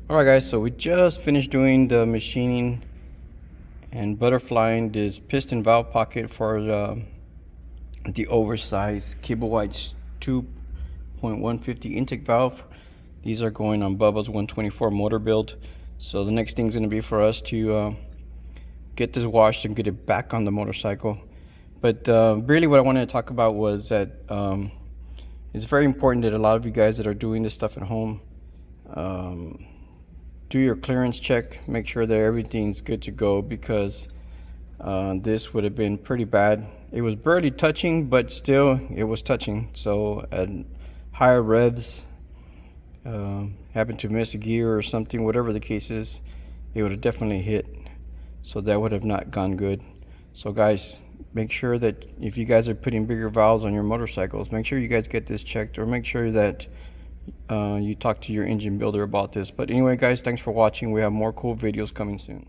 Alright guys, so we just finished doing the machining and butterflying this piston valve pocket for the oversized cable white 2.150 intake valve. These are going on Bubba's 124 motor build. So the next thing is going to be for us to get this washed and get it back on the motorcycle. But really what I wanted to talk about was that it's very important that a lot of you guys that are doing this stuff at home do your clearance check, make sure that everything's good to go, because this would have been pretty bad. It was barely touching, but still it was touching. So at higher revs, happened to miss a gear or something, whatever the case is, it would have definitely hit. So that would have not gone good. So guys, make sure that if you guys are putting bigger valves on your motorcycles, make sure you guys get this checked, or make sure that you talk to your engine builder about this. But anyway guys, thanks for watching. We have more cool videos coming soon.